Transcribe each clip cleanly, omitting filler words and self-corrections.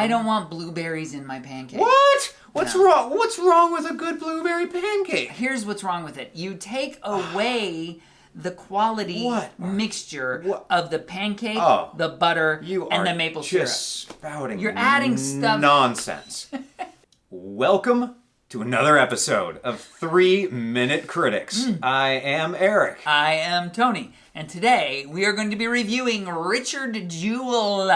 I don't want blueberries in my pancake. What? What's wrong? What's wrong with a good blueberry pancake? Here's what's wrong with it. You take away the quality mixture of the pancake, the butter, and the maple syrup. Just spouting. You're adding stuff. Nonsense. Welcome to another episode of 3 Minute Critics. I am Eric. I am Tony. And today we are going to be reviewing Richard Jewell,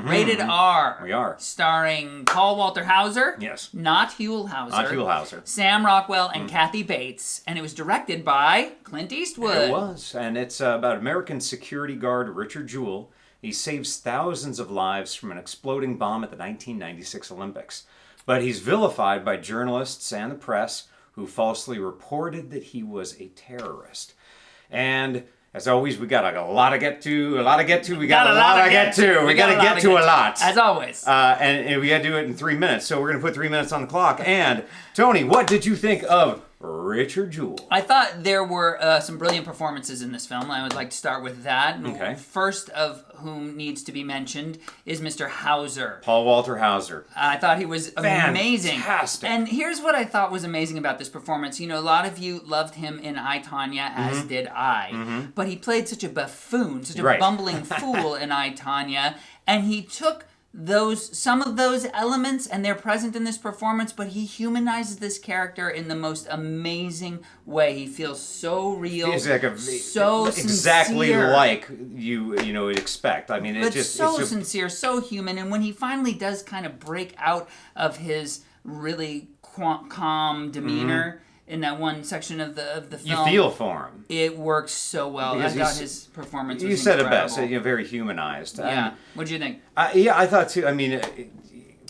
rated R. We are. Starring Paul Walter Hauser. Yes. Not Huell Hauser. Not Huell Hauser. Sam Rockwell and Kathy Bates. And it was directed by Clint Eastwood. It was. And it's about American security guard Richard Jewell. He saves thousands of lives from an exploding bomb at the 1996 Olympics. But he's vilified by journalists and the press who falsely reported that he was a terrorist. And as always, we got a lot to get to. We got to get to. We got to get to a lot. As always. And we got to do it in 3 minutes. So we're going to put 3 minutes on the clock. And Tony, what did you think of Richard Jewell? I thought there were some brilliant performances in this film. I would like to start with that. Okay. First of whom needs to be mentioned is Mr. Hauser. Paul Walter Hauser. I thought he was amazing. Fantastic. And here's what I thought was amazing about this performance. You know, a lot of you loved him in I, Tonya, as did I. But he played such a buffoon, such a bumbling fool in I, Tonya. And he took some of those elements, and they're present in this performance, but he humanizes this character in the most amazing way. He feels so real, so exactly sincere. like you would expect. I mean, it's sincere, so human. And when he finally does kind of break out of his really calm demeanor in that one section of the film, you feel for him. It works so well. Because I thought his performance was You said incredible. it best. Very humanized. Yeah. What do you think? Yeah, I thought too. I mean,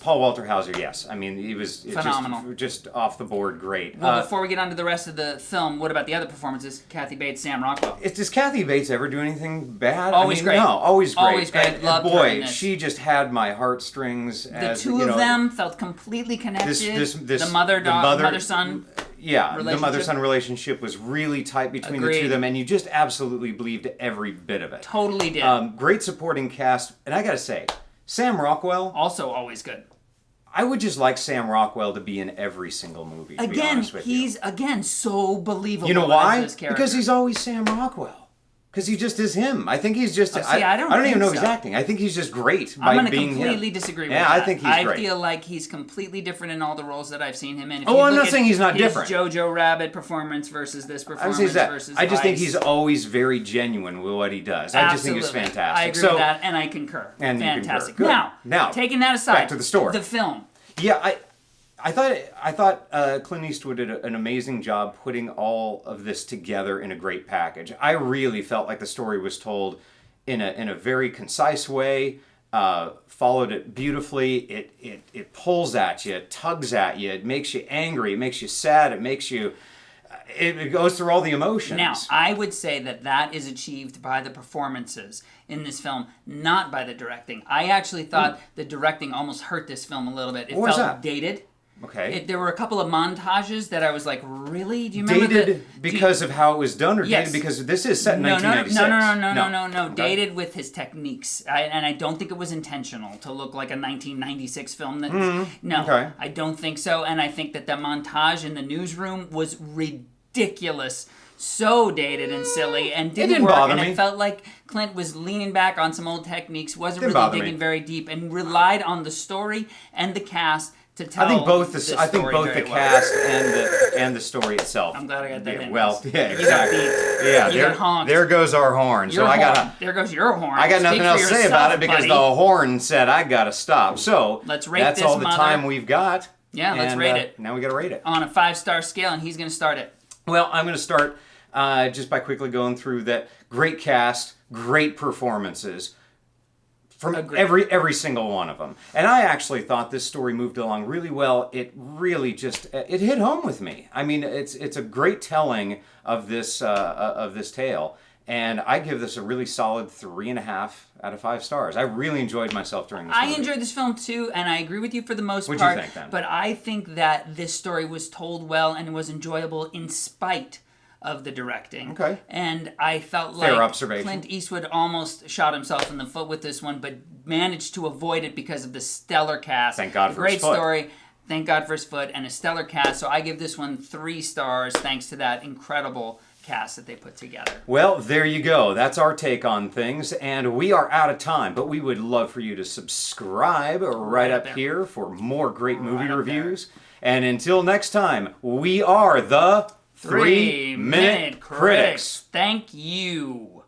Paul Walter Hauser, yes. I mean, he was phenomenal. Just off the board great. Well, before we get on to the rest of the film, what about the other performances? Kathy Bates, Sam Rockwell. Does Kathy Bates ever do anything bad? Always great. No, always great. Always great. And, Loved her boy, in this. she just had my heartstrings. The two of them felt completely connected. The mother-son. Yeah, the mother-son relationship was really tight between the two of them, and you just absolutely believed every bit of it. Totally did. Great supporting cast, and I gotta say, Sam Rockwell... Also always good. I would just like Sam Rockwell to be in every single movie, to be honest with you. He's, so believable. You know why? As this character. Because he's always Sam Rockwell. Because he just is him. I think he's just... I don't even know if so. he's acting. I think he's just great by I'm going to being completely him. disagree with that. that. I think he's great. I feel like he's completely different in all the roles that I've seen him in. If I'm not saying he's not different. Jojo Rabbit performance versus this performance versus I just think Vice. he's always very genuine with what he does. I just think he's fantastic. I agree with that, and I concur. And fantastic. You concur. Good. Now, taking that aside, back to the story. The film. Yeah, I thought Clint Eastwood did an amazing job putting all of this together in a great package. I really felt like the story was told in a very concise way, followed it beautifully. It pulls at you, it tugs at you, it makes you angry, it makes you sad, it goes through all the emotions. Now, I would say that is achieved by the performances in this film, not by the directing. I actually thought the directing almost hurt this film a little bit. It felt dated. Okay. There were a couple of montages that I was like, really? Do you remember dated because of how it was done, or dated because this is set in 1996? No. Dated with his techniques, and I don't think it was intentional to look like a 1996 film. I don't think so, and I think that the montage in the newsroom was ridiculous. So dated and silly, and didn't work, and it felt like Clint was leaning back on some old techniques, wasn't really digging very deep, and relied on the story and the cast to tell. I think both the cast and the story itself. I'm glad I got that in. Well, yeah, exactly. Yeah, there goes our horn. There goes your horn. I got nothing else to say about it because the horn said I gotta stop. So let's rate that's this all the time we've got. Yeah, let's rate it. Now we gotta rate it on a 5-star scale, and he's gonna start it. Well, I'm gonna start just by quickly going through that. Great cast, great performances from every single one of them. And I actually thought this story moved along really well. It really it hit home with me. I mean, it's a great telling of this tale. And I give this a really solid 3.5 out of 5 stars. I really enjoyed myself during this movie. I enjoyed this film too, and I agree with you for the most part. What'd you think then? But I think that this story was told well and was enjoyable in spite of the directing. Okay. And I felt Fair like observation. Clint Eastwood almost shot himself in the foot with this one, but managed to avoid it because of the stellar cast. Thank God for his foot. Great story. Thank God for his foot and a stellar cast. So I give this one 3 stars thanks to that incredible cast that they put together. Well, there you go. That's our take on things, and we are out of time, but we would love for you to subscribe right up here for more great movie reviews. And until next time, we are the 3-Minute Critics. Thank you.